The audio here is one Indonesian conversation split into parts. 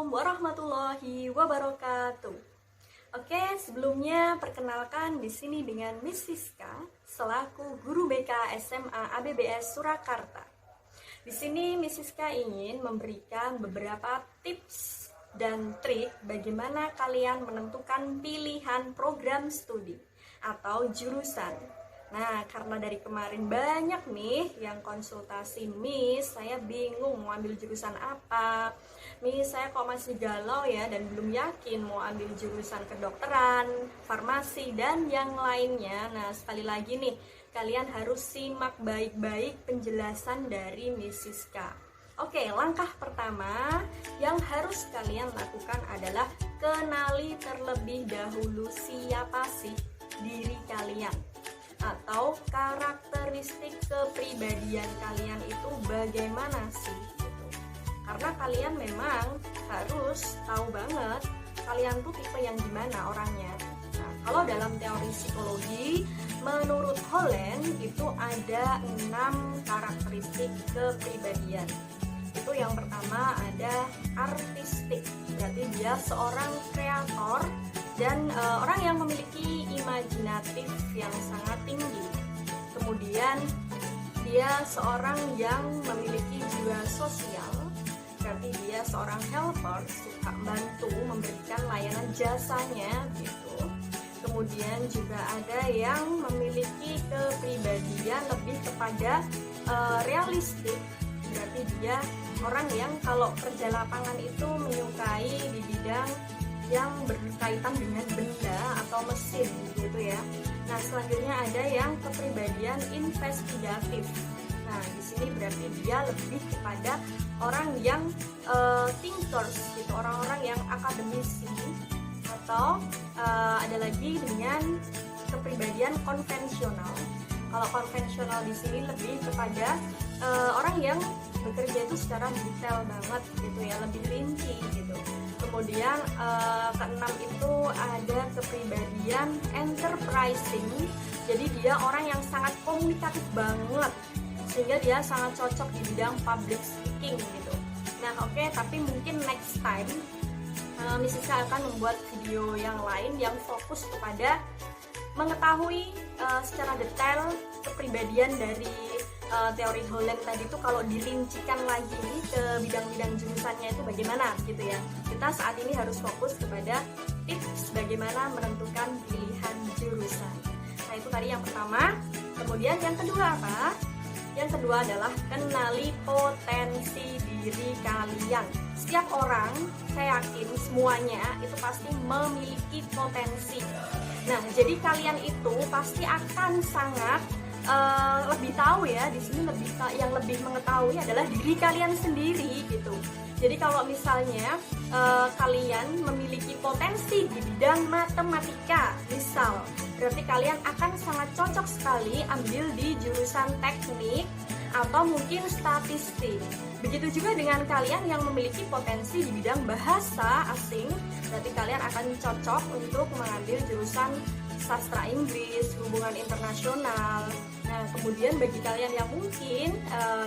Assalamualaikum warahmatullahi wabarakatuh. Oke, sebelumnya perkenalkan di sini dengan Miss Siska selaku guru BK SMA ABBS Surakarta. Di sini Miss Siska ingin memberikan beberapa tips dan trik bagaimana kalian menentukan pilihan program studi atau jurusan. Nah, karena dari kemarin banyak nih yang konsultasi, Miss, saya bingung mau ambil jurusan apa. Miss, saya kok masih galau ya dan belum yakin mau ambil jurusan kedokteran, farmasi, dan yang lainnya. Nah, sekali lagi nih, kalian harus simak baik-baik penjelasan dari Miss Siska. Oke, langkah pertama yang harus kalian lakukan adalah kenali terlebih dahulu siapa sih diri kalian, atau karakteristik kepribadian kalian itu bagaimana sih gitu. Karena kalian memang harus tahu banget kalian tuh tipe yang gimana orangnya. Nah, kalau dalam teori psikologi menurut Holland itu ada 6 karakteristik kepribadian. Itu yang pertama ada artistik, berarti dia seorang kreator dan orang yang memiliki imajinatif yang sangat tinggi. Kemudian dia seorang yang memiliki jiwa sosial, berarti dia seorang helper, suka bantu memberikan layanan jasanya gitu. Kemudian juga ada yang memiliki kepribadian lebih kepada realistik, berarti dia orang yang kalau kerja lapangan itu menyukai di bidang yang berkaitan dengan benda atau mesin gitu ya. Nah, selanjutnya ada yang kepribadian investigatif. Nah, di sini berarti dia lebih kepada orang yang thinkers gitu, orang-orang yang akademisi. Atau ada lagi dengan kepribadian konvensional. Kalau konvensional di sini lebih kepada orang yang bekerja itu secara detail banget gitu ya, lebih rinci gitu. Kemudian keenam itu ada kepribadian enterprising. Jadi dia orang yang sangat komunikatif banget, sehingga dia sangat cocok di bidang public speaking gitu. Nah, oke, tapi mungkin next time Miss Siska akan membuat video yang lain yang fokus kepada mengetahui secara detail kepribadian dari teori Holland tadi itu kalau dirincikan lagi ke bidang-bidang jurusannya itu bagaimana gitu ya. Kita saat ini harus fokus kepada tips bagaimana menentukan pilihan jurusan. Nah, itu tadi yang pertama. Kemudian yang kedua apa? Yang kedua adalah kenali potensi diri kalian. Setiap orang, saya yakin semuanya itu pasti memiliki potensi. Nah, jadi kalian itu pasti akan sangat lebih tahu ya, di sini yang lebih mengetahui adalah diri kalian sendiri gitu. Jadi kalau misalnya kalian memiliki potensi di bidang matematika, misal, berarti kalian akan sangat cocok sekali ambil di jurusan teknik atau mungkin statistik. Begitu juga dengan kalian yang memiliki potensi di bidang bahasa asing, berarti kalian akan cocok untuk mengambil jurusan sastra Inggris, hubungan internasional. Nah, kemudian bagi kalian yang mungkin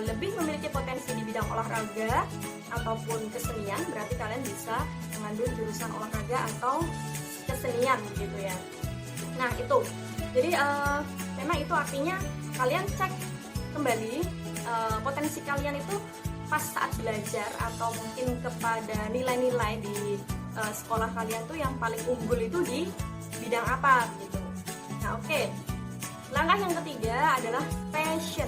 lebih memiliki potensi di bidang olahraga ataupun kesenian, berarti kalian bisa mengambil jurusan olahraga atau kesenian gitu ya. Nah, itu. Jadi memang itu artinya kalian cek kembali potensi kalian itu pas saat belajar atau mungkin kepada nilai-nilai di sekolah kalian tuh yang paling unggul itu di bidang apa gitu. Nah, oke. Langkah yang ketiga adalah passion.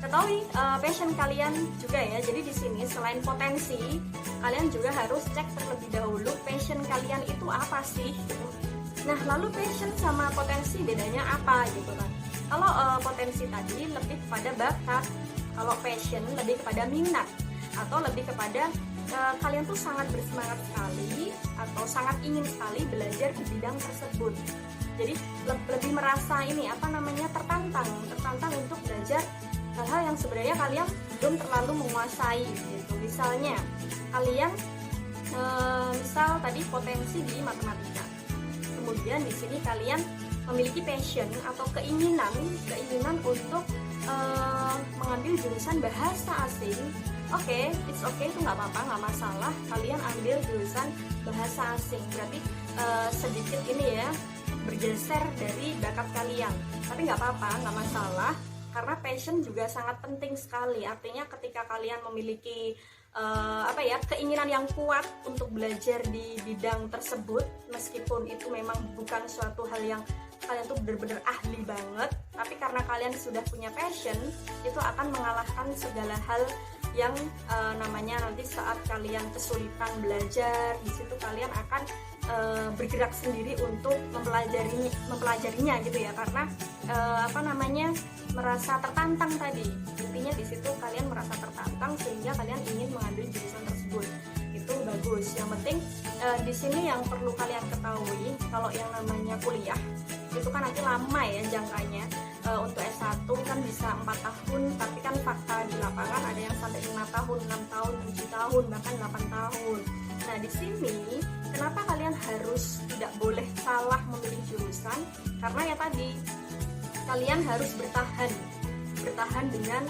Ketahui passion kalian juga ya. Jadi di sini selain potensi, kalian juga harus cek terlebih dahulu passion kalian itu apa sih gitu. Nah, lalu passion sama potensi bedanya apa gitu kan. Kalau potensi tadi lebih kepada bakat, kalau passion lebih kepada minat atau lebih kepada kalian tuh sangat bersemangat sekali atau sangat ingin sekali belajar di bidang tersebut. Jadi lebih merasa tertantang untuk belajar hal-hal yang sebenarnya kalian belum terlalu menguasai gitu. Misalnya kalian misal tadi potensi di matematika, kemudian di sini kalian memiliki passion atau keinginan untuk mengambil jurusan bahasa asing Oke, it's okay, itu nggak apa-apa, nggak masalah. Kalian ambil jurusan bahasa asing, berarti sedikit ini ya bergeser dari bakat kalian. Tapi nggak apa-apa, nggak masalah, karena passion juga sangat penting sekali. Artinya ketika kalian memiliki keinginan yang kuat untuk belajar di bidang tersebut, meskipun itu memang bukan suatu hal yang kalian tuh benar-benar ahli banget, tapi karena kalian sudah punya passion, itu akan mengalahkan segala hal yang namanya nanti saat kalian kesulitan belajar. Di situ kalian akan bergerak sendiri untuk mempelajarinya gitu ya, karena merasa tertantang tadi. Intinya di situ kalian merasa tertantang sehingga kalian ingin mengambil jurusan tersebut. Itu bagus. Yang penting di sini yang perlu kalian ketahui, kalau yang namanya kuliah itu kan nanti lama ya jangkanya. Untuk S1 kan bisa 4 tahun, tapi kan fakta di lapangan ada yang sampai 5 tahun, 6 tahun, 7 tahun, bahkan 8 tahun. Nah, di sini kenapa kalian harus tidak boleh salah memilih jurusan? Karena ya tadi, kalian harus bertahan dengan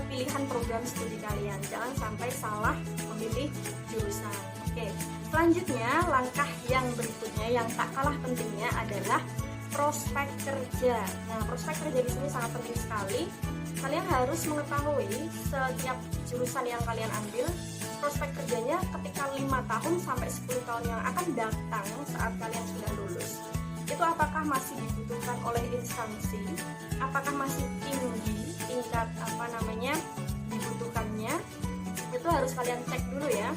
pilihan program studi kalian. Jangan sampai salah memilih jurusan. Oke, selanjutnya langkah yang berikutnya yang tak kalah pentingnya adalah prospek kerja. Nah, prospek kerja di sini sangat penting sekali. Kalian harus mengetahui setiap jurusan yang kalian ambil, prospek kerjanya ketika 5 tahun sampai 10 tahun yang akan datang saat kalian sudah lulus. Itu apakah masih dibutuhkan oleh instansi? Apakah masih tinggi tingkat dibutuhkannya? Itu harus kalian cek dulu ya.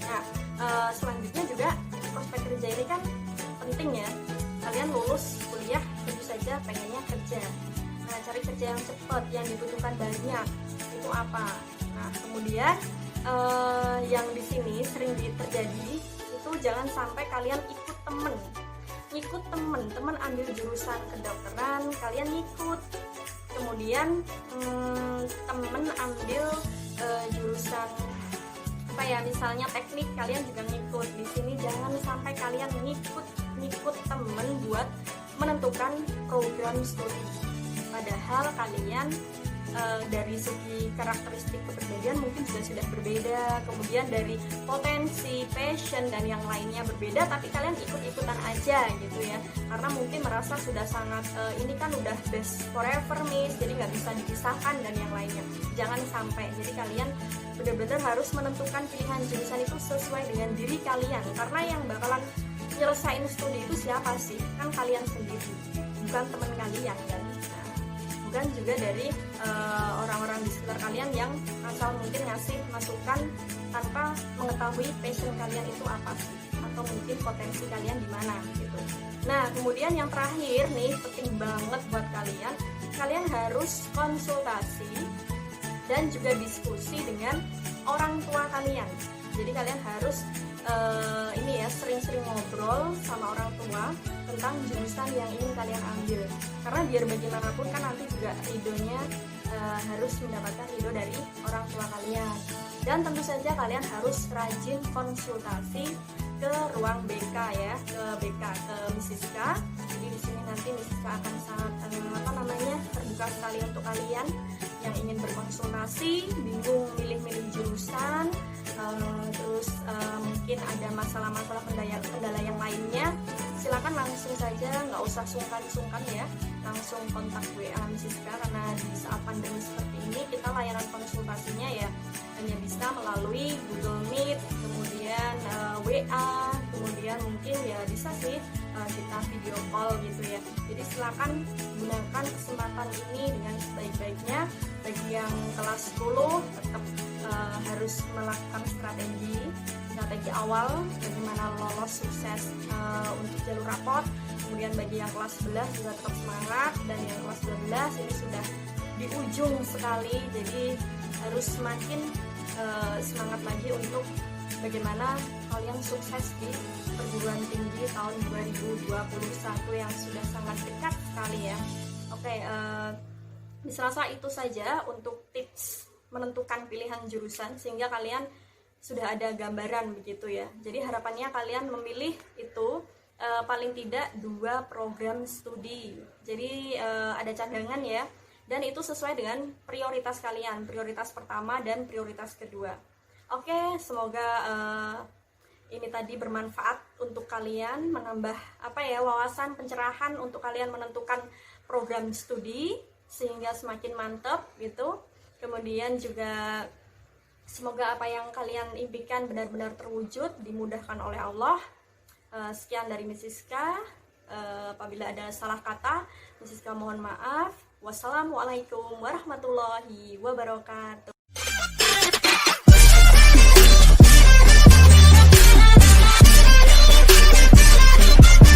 Nah, selanjutnya juga prospek kerja ini kan penting ya. Kalian lulus kuliah tentu saja pengennya kerja. Nah, cari kerja yang cepat, yang dibutuhkan banyak, itu apa? Nah, kemudian yang di sini sering terjadi itu jangan sampai kalian ikut temen ambil jurusan kedokteran, kalian ikut. Kemudian temen ambil jurusan misalnya teknik, kalian juga ngikut. Di sini jangan sampai kalian ngikut temen buat menentukan program studi, padahal kalian dari segi karakteristik kepribadian mungkin sudah berbeda, kemudian dari potensi, passion dan yang lainnya berbeda, tapi kalian ikut-ikutan aja gitu ya, karena mungkin merasa sudah sangat ini kan udah best forever miss, jadi nggak bisa dipisahkan dan yang lainnya. Jangan sampai. Jadi kalian benar-benar harus menentukan pilihan jurusan itu sesuai dengan diri kalian, karena yang bakalan nyelesain studi itu siapa sih? Kan kalian sendiri, bukan teman kalian kan. Bukan juga dari orang-orang di sekitar kalian yang asal mungkin ngasih masukan tanpa mengetahui passion kalian itu apa sih, atau mungkin potensi kalian di mana gitu. Nah, kemudian yang terakhir nih, penting banget buat kalian harus konsultasi dan juga diskusi dengan orang tua kalian. Jadi kalian harus sering-sering ngobrol sama orang tua tentang jurusan yang ingin kalian ambil, karena biar bagaimanapun kan nanti juga ridhonya harus mendapatkan ridho dari orang tua kalian. Dan tentu saja kalian harus rajin konsultasi ke ruang BK ya, ke Miss Siska. Jadi di sini nanti Miss Siska akan sangat terbuka sekali untuk kalian yang ingin berkonsultasi, bingung milih-milih jurusan, terus mungkin ada masalah-masalah kendala yang lainnya, silakan langsung saja, nggak usah sungkan-sungkan ya, langsung kontak WA Miss Siska, karena di saat pandemi seperti ini kita layanan konsultasinya ya hanya bisa melalui Google Meet, kemudian WA, kemudian mungkin ya bisa sih kita video call gitu ya. Jadi silakan gunakan kesempatan ini dengan sebaik-baiknya. Bagi yang kelas 10 tetap harus melakukan strategi awal bagaimana lolos sukses untuk jalur rapot. Kemudian bagi yang kelas 11 juga tetap semangat, dan yang kelas 12 ini sudah di ujung sekali, jadi harus semakin semangat lagi untuk bagaimana kalian sukses di perguruan tinggi tahun 2021 yang sudah sangat dekat sekali ya. Oke, bisa rasa itu saja untuk tips menentukan pilihan jurusan, sehingga kalian sudah ada gambaran begitu ya. Jadi harapannya kalian memilih itu paling tidak 2 program studi. Jadi ada cadangan ya. dan itu sesuai dengan prioritas kalian, prioritas pertama dan prioritas kedua. Oke, semoga ini tadi bermanfaat untuk kalian, menambah wawasan, pencerahan untuk kalian menentukan program studi sehingga semakin mantap gitu. Kemudian juga semoga apa yang kalian impikan benar-benar terwujud, dimudahkan oleh Allah. Sekian dari Miss Siska. Apabila ada salah kata, Miss Siska mohon maaf. Wassalamualaikum warahmatullahi wabarakatuh.